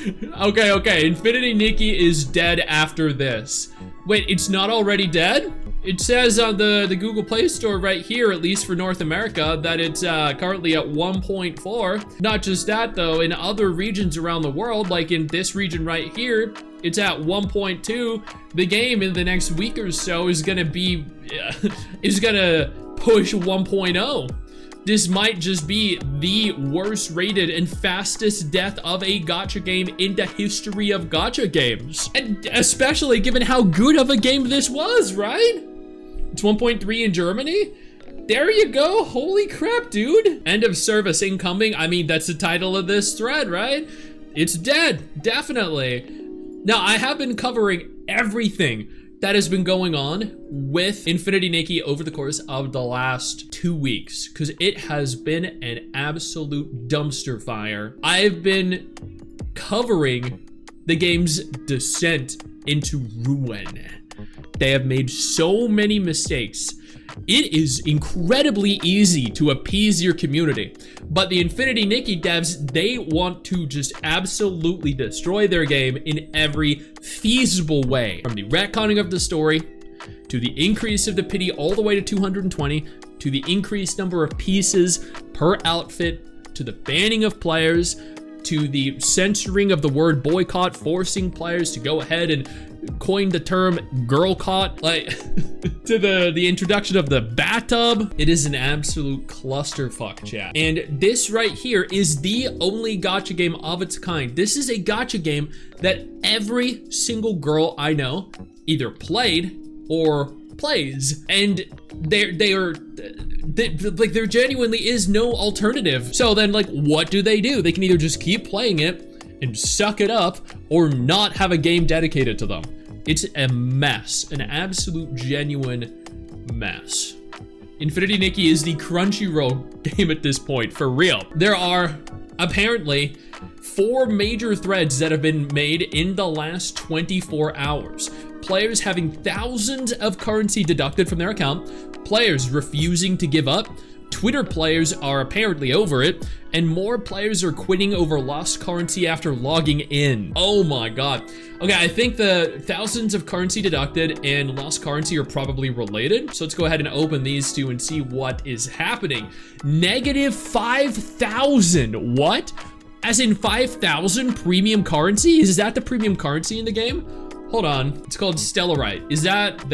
Okay. Infinity Nikki is dead after this. Wait, it's not already dead? It says on the Google Play Store right here, at least for North America, that it's currently at 1.4. Not just that though, in other regions around the world, like in this region right here, it's at 1.2. The game in the next week or so is gonna be, is gonna push 1.0. This might just be the worst rated and fastest death of a gacha game in the history of gacha games. And especially given how good of a game this was, right? It's 1.3 in Germany. There you go, holy crap, dude. End of service incoming. I mean, that's the title of this thread, right? It's dead, definitely. Now, I have been covering everything that has been going on with Infinity Nikki over the course of the last 2 weeks, because it has been an absolute dumpster fire. I've been covering the game's descent into ruin. They have made so many mistakes. It is incredibly easy to appease your community, but the Infinity Nikki devs, they want to just absolutely destroy their game in every feasible way. From the retconning of the story, to the increase of the pity all the way to 220, to the increased number of pieces per outfit, to the banning of players, to the censoring of the word boycott, forcing players to go ahead and coin the term girl caught, like to the introduction of the bathtub. It is an absolute clusterfuck, chat. And this right here is the only gacha game of its kind. This is a gacha game that every single girl I know either played or plays, and there genuinely is no alternative. So then, like, what do? They can either just keep playing it and suck it up, or not have a game dedicated to them. It's a mess, an absolute genuine mess. Infinity Nikki is the Crunchyroll game at this point, for real. There are apparently 4 major threads that have been made in the last 24 hours. Players having thousands of currency deducted from their account, players refusing to give up, Twitter players are apparently over it, and more players are quitting over lost currency after logging in. Oh my god. Okay, I think the thousands of currency deducted and lost currency are probably related. So let's go ahead and open these two and see what is happening. Negative 5,000. What? As in 5,000 premium currency? Is that the premium currency in the game? Hold on, it's called Stellarite. Is that,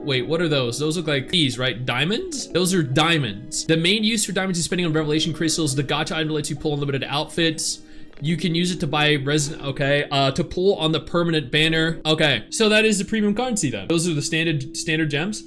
wait, what are those? Those look like these, right? Diamonds? Those are diamonds. The main use for diamonds is spending on revelation crystals. The gacha item lets you pull unlimited outfits. You can use it to buy to pull on the permanent banner. Okay, so that is the premium currency then. Those are the standard gems.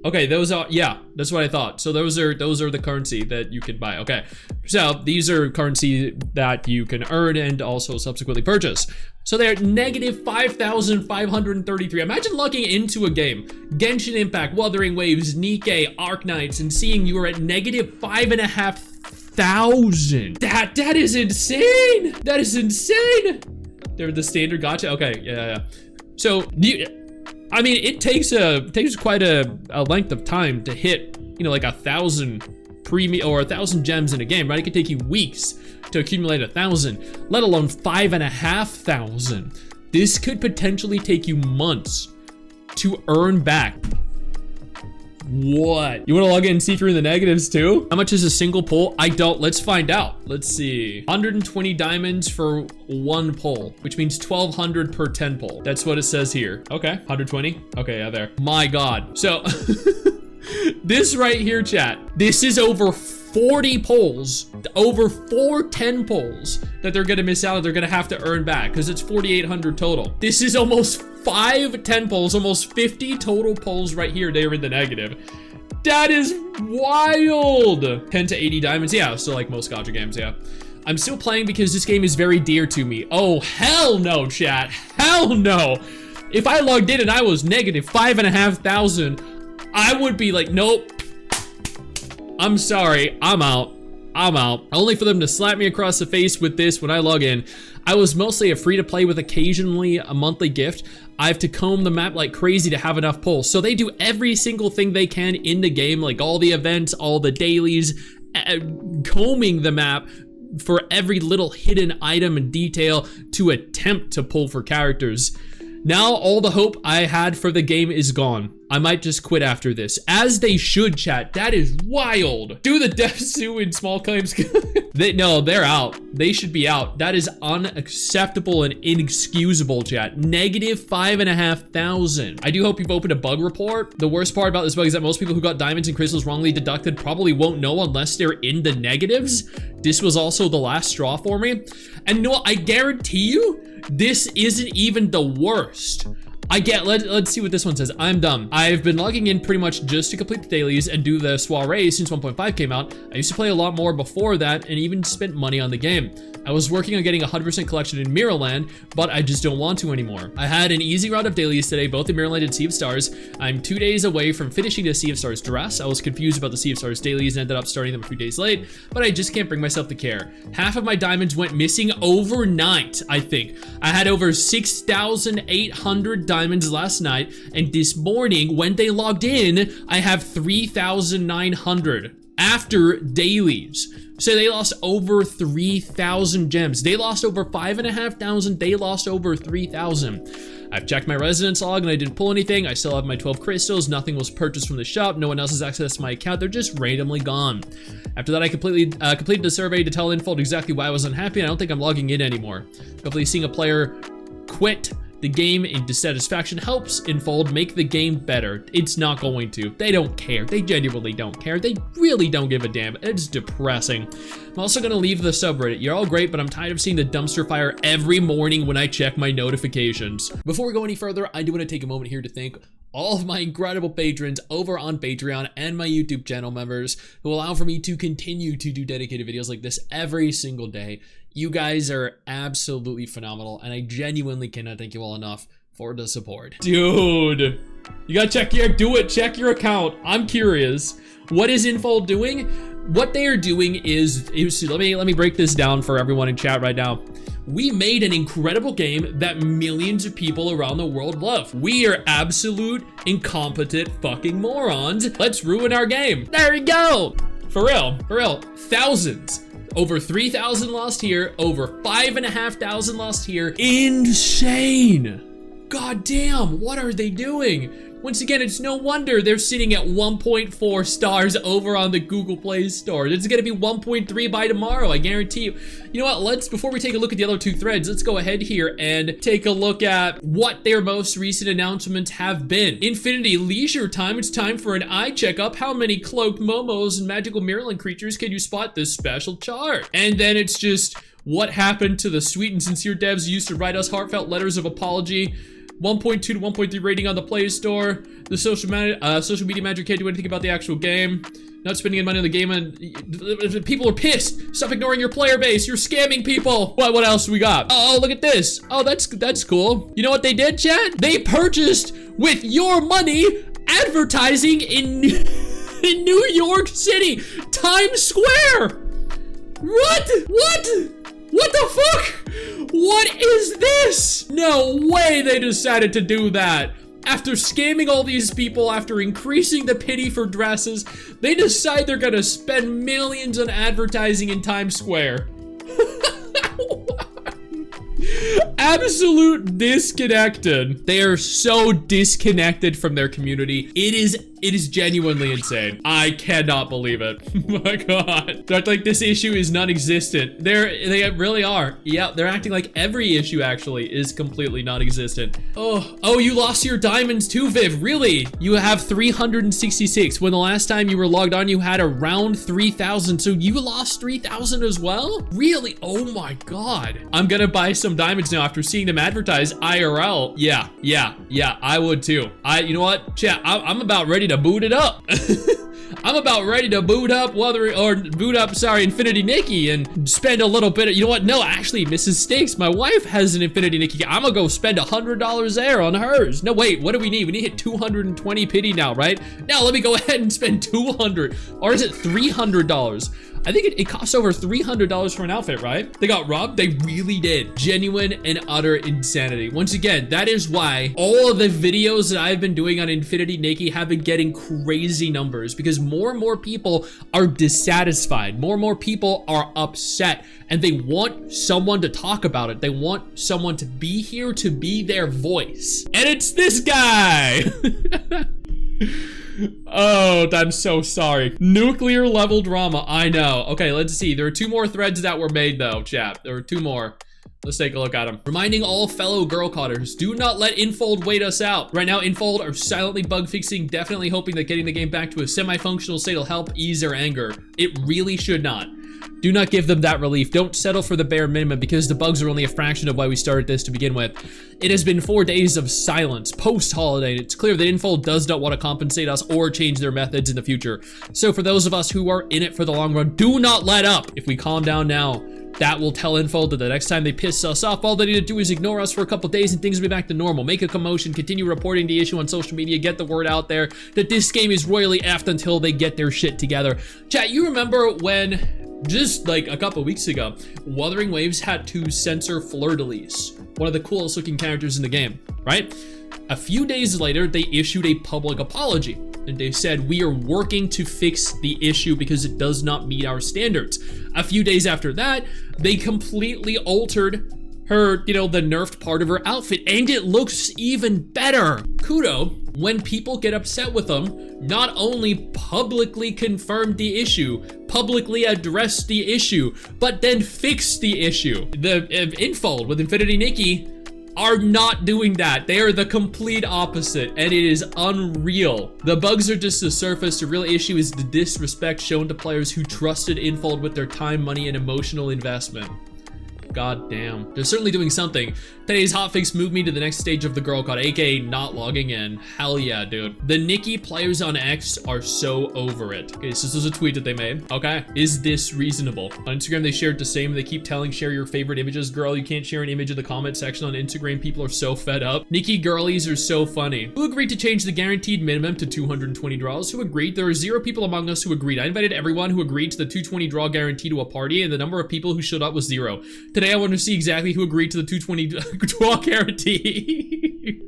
Okay, those are, yeah, that's what I thought. So those are the currency that you can buy. Okay, so these are currency that you can earn and also subsequently purchase. So they're negative 5,533. Imagine logging into a game, Genshin Impact, Wuthering Waves, Nikke, Arknights, and seeing you are at negative 5,500. That is insane. That is insane. They're the standard gacha. Okay, yeah. So I mean, it takes quite a length of time to hit, you know, like 1,000 premium or 1,000 gems in a game, right? It could take you weeks to accumulate 1,000, let alone 5,500. This could potentially take you months to earn back. What? You want to log in and see through the negatives too? How much is a single pull? I don't. Let's find out. Let's see. 120 diamonds for 1 pull, which means 1,200 per 10 pull. That's what it says here. Okay, 120. Okay, yeah, there. My God. So this right here, chat, this is over 40 pulls, over 4 10 pulls that they're gonna miss out. They're gonna have to earn back because it's 4,800 total. This is almost 5 10 pulls, almost 50 total pulls right here. They're in the negative. That is wild. 10 to 80 diamonds. Yeah, so like most gacha games, yeah. I'm still playing because this game is very dear to me. Oh, hell no, chat. Hell no. If I logged in and I was negative 5,500, I would be like, nope. I'm sorry, I'm out. Only for them to slap me across the face with this when I log in. I was mostly a free-to-play with occasionally a monthly gift. I have to comb the map like crazy to have enough pulls. So they do every single thing they can in the game, like all the events, all the dailies, combing the map, for every little hidden item and detail to attempt to pull for characters. Now all the hope I had for the game is gone. I might just quit after this. As they should, chat. That is wild. Do the devs sue in small claims? No, they're out. They should be out. That is unacceptable and inexcusable, chat. Negative 5,500. I do hope you've opened a bug report. The worst part about this bug is that most people who got diamonds and crystals wrongly deducted probably won't know unless they're in the negatives. This was also the last straw for me. And no, I guarantee you, this isn't even the worst. Let's see what this one says. I'm done. I've been logging in pretty much just to complete the dailies and do the soiree since 1.5 came out. I used to play a lot more before that and even spent money on the game. I was working on getting 100% collection in Mirrorland, but I just don't want to anymore. I had an easy round of dailies today, both in Mirrorland and Sea of Stars. I'm 2 days away from finishing the Sea of Stars dress. I was confused about the Sea of Stars dailies and ended up starting them a few days late, but I just can't bring myself to care. Half of my diamonds went missing overnight, I think. I had over 6,800 diamonds last night, and this morning, when they logged in, I have 3,900 after dailies. So they lost over 3,000 gems. They lost over 5,500. They lost over 3,000. I've checked my residence log and I didn't pull anything. I still have my 12 crystals. Nothing was purchased from the shop. No one else has access to my account. They're just randomly gone. After that, I completed the survey to tell Infold exactly why I was unhappy, and I don't think I'm logging in anymore. Hopefully seeing a player quit the game in dissatisfaction helps Infold make the game better. It's not going to. They don't care. They genuinely don't care. They really don't give a damn. It's depressing. I'm also gonna leave the subreddit. You're all great, but I'm tired of seeing the dumpster fire every morning when I check my notifications. Before we go any further, I do want to take a moment here to thank all of my incredible patrons over on Patreon and my YouTube channel members who allow for me to continue to do dedicated videos like this every single day. You guys are absolutely phenomenal, and I genuinely cannot thank you all enough for the support. Dude, you gotta check your account. I'm curious. What is Infold doing? What they are doing is let me break this down for everyone in chat right now. We made an incredible game that millions of people around the world love. We are absolute incompetent fucking morons. Let's ruin our game. There we go. For real, thousands. Over 3,000 lost here, over 5,500 lost here. Insane. God damn, what are they doing? Once again, it's no wonder they're sitting at 1.4 stars over on the Google Play Store. It's gonna be 1.3 by tomorrow, I guarantee you. You know what, before we take a look at the other two threads, let's go ahead here and take a look at what their most recent announcements have been. Infinity Leisure Time, it's time for an eye checkup. How many cloaked momos and magical Mirrorland creatures can you spot this special chart? And then it's just, what happened to the sweet and sincere devs who used to write us heartfelt letters of apology? 1.2 to 1.3 rating on the Play Store. The social media manager can't do anything about the actual game. Not spending any money on the game, and people are pissed. Stop ignoring your player base. You're scamming people. What else we got? Oh, look at this. Oh, that's cool. You know what they did, chat? They purchased with your money advertising in New York City, Times Square. What? What the fuck? What is this? No way they decided to do that. After scamming all these people, after increasing the pity for dresses, they decide they're gonna spend millions on advertising in Times Square. Absolute disconnected. They are so disconnected from their community. It is genuinely insane. I cannot believe it. Oh my god. They're like this issue is non-existent. They really are. Yeah, they're acting like every issue actually is completely non-existent. Oh, you lost your diamonds too, Viv. Really? You have 366. When the last time you were logged on, you had around 3,000. So you lost 3,000 as well? Really? Oh my god. I'm gonna buy some diamonds now after seeing them advertise IRL. Yeah, I would too. You know what? Chat, I'm about ready to boot it up. I'm about ready to boot up Infinity Nikki and spend a little bit of, you know what? No, actually, Mrs. Stix, my wife has an Infinity Nikki. I'm gonna go spend $100 there on hers. No, wait, what do we need? We need to hit 220 pity now, right? Now, let me go ahead and spend 200, or is it $300? I think it costs over $300 for an outfit, right? They got robbed? They really did. Genuine and utter insanity. Once again, that is why all of the videos that I've been doing on Infinity Nikki have been getting crazy numbers, because more more and more people are dissatisfied. More and more people are upset, and they want someone to talk about it. They want someone to be here to be their voice. And it's this guy. Oh, I'm so sorry. Nuclear level drama, I know. Okay, let's see. There are 2 more threads that were made though, chat. There are 2 more. Let's take a look at them. Reminding all fellow girl cotters, do not let Infold wait us out. Right now, Infold are silently bug fixing, definitely hoping that getting the game back to a semi-functional state will help ease their anger. It really should not. Do not give them that relief. Don't settle for the bare minimum because the bugs are only a fraction of why we started this to begin with. It has been 4 days of silence post-holiday. It's clear that Infold does not want to compensate us or change their methods in the future. So for those of us who are in it for the long run, do not let up. If we calm down now, that will tell Infold that the next time they piss us off, all they need to do is ignore us for a couple days and things will be back to normal. Make a commotion, continue reporting the issue on social media, get the word out there that this game is royally effed until they get their shit together. Chat, you remember when, just like a couple weeks ago, Wuthering Waves had to censor Fleur-de-Lis, one of the coolest looking characters in the game, right? A few days later, they issued a public apology. And they said, we are working to fix the issue because it does not meet our standards. A few days after that, they completely altered her, the nerfed part of her outfit, and it looks even better. Kudo, when people get upset with them, not only publicly confirmed the issue, publicly addressed the issue, but then fixed the issue. The Infold with Infinity Nikki are not doing that. They are the complete opposite, and it is unreal. The bugs are just the surface. The real issue is the disrespect shown to players who trusted Infold with their time, money, and emotional investment. God damn. They're certainly doing something. Today's hotfix moved me to the next stage of the girl code, aka not logging in. Hell yeah, dude. The Nikki players on X are so over it. Okay, so this was a tweet that they made. Okay, is this reasonable? On Instagram, they shared the same. They keep telling share your favorite images. Girl, you can't share an image in the comment section on Instagram. People are so fed up. Nikki girlies are so funny. Who agreed to change the guaranteed minimum to 220 draws? Who agreed? There are 0 people among us who agreed. I invited everyone who agreed to the 220 draw guarantee to a party, and the number of people who showed up was 0. Today, I want to see exactly who agreed to the 220 draw guarantee.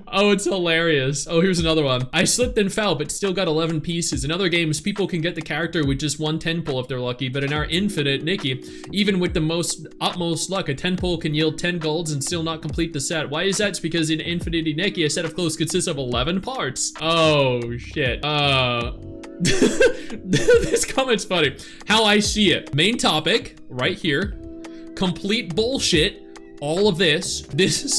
Oh, it's hilarious. Oh, here's another one. I slipped and fell, but still got 11 pieces. In other games, people can get the character with just 1 10 pull if they're lucky, but in our Infinite Nikki, even with the utmost luck, a 10 pull can yield 10 golds and still not complete the set. Why is that? It's because in Infinity Nikki, a set of clothes consists of 11 parts. Oh, shit. This comment's funny. How I see it. Main topic, right here. Complete bullshit. All of this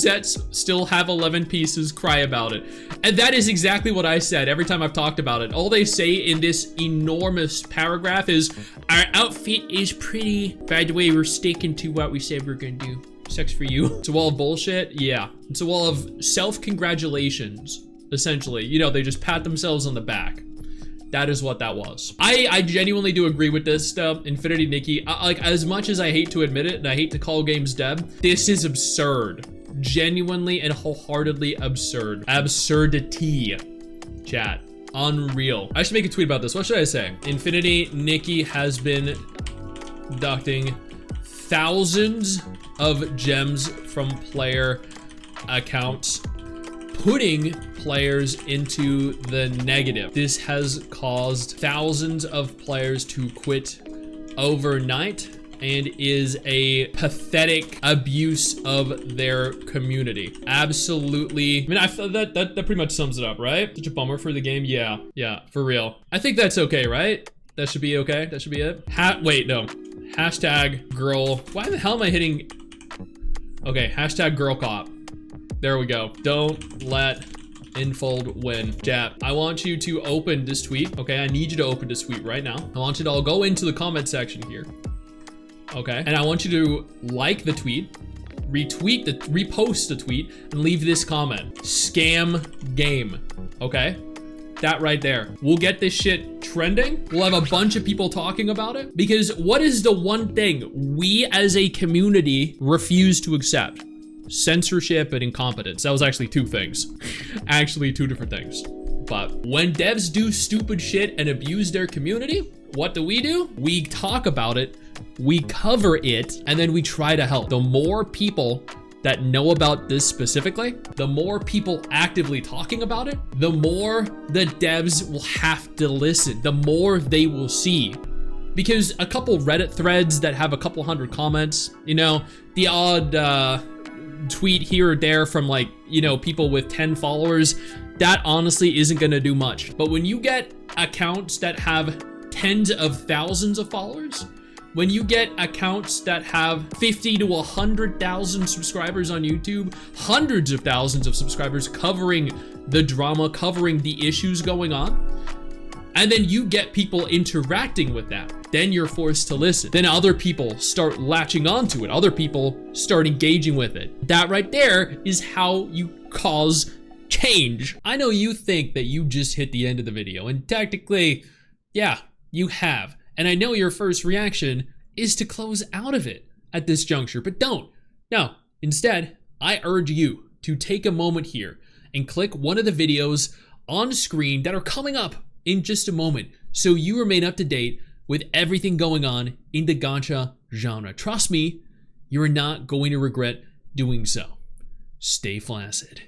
sets still have 11 pieces, cry about it. And that is exactly what I said every time I've talked about it. All they say in this enormous paragraph is, our outfit is pretty. By the way, we're sticking to what we said we're gonna do. Sex for you. It's a wall of bullshit? Yeah. It's a wall of self-congratulations, essentially. They just pat themselves on the back. That is what that was. I genuinely do agree with this stuff. Infinity Nikki, like, as much as I hate to admit it, and I hate to call games dead, this is absurd. Genuinely and wholeheartedly absurd. Absurdity, chat. Unreal. I should make a tweet about this. What should I say? Infinity Nikki has been deducting thousands of gems from player accounts, putting players into the negative. This has caused thousands of players to quit overnight and is a pathetic abuse of their community. Absolutely. I mean, I feel that pretty much sums it up, right? Such a bummer for the game. Yeah, for real. I think that's okay, right? That should be okay. That should be it. Wait, no. Hashtag girl. Why the hell am I hitting? Okay, hashtag girl cop. There we go. Don't let Infold win. Chat, I want you to open this tweet. Okay, I need you to open this tweet right now. I want you to all go into the comment section here. Okay, and I want you to like the tweet, repost the tweet, and leave this comment. Scam game. Okay? That right there. We'll get this shit trending. We'll have a bunch of people talking about it. Because what is the one thing we as a community refuse to accept? Censorship and incompetence. That was actually 2 things. Actually 2 different things. But when devs do stupid shit and abuse their community, what do? We talk about it, we cover it, and then we try to help. The more people that know about this specifically, the more people actively talking about it, the more the devs will have to listen, the more they will see. Because a couple Reddit threads that have a couple hundred comments, you know, the odd tweet here or there from like, you know, people with 10 followers, that honestly isn't gonna do much. But when you get accounts that have tens of thousands of followers, when you get accounts that have 50 to 100,000 subscribers on YouTube, hundreds of thousands of subscribers covering the drama, covering the issues going on, and then you get people interacting with that, then you're forced to listen. Then other people start latching onto it. Other people start engaging with it. That right there is how you cause change. I know you think that you just hit the end of the video, and technically, yeah, you have. And I know your first reaction is to close out of it at this juncture, but don't. No, instead, I urge you to take a moment here and click one of the videos on screen that are coming up in just a moment, so you remain up to date with everything going on in the gacha genre. Trust me, you are not going to regret doing so. Stay flaccid.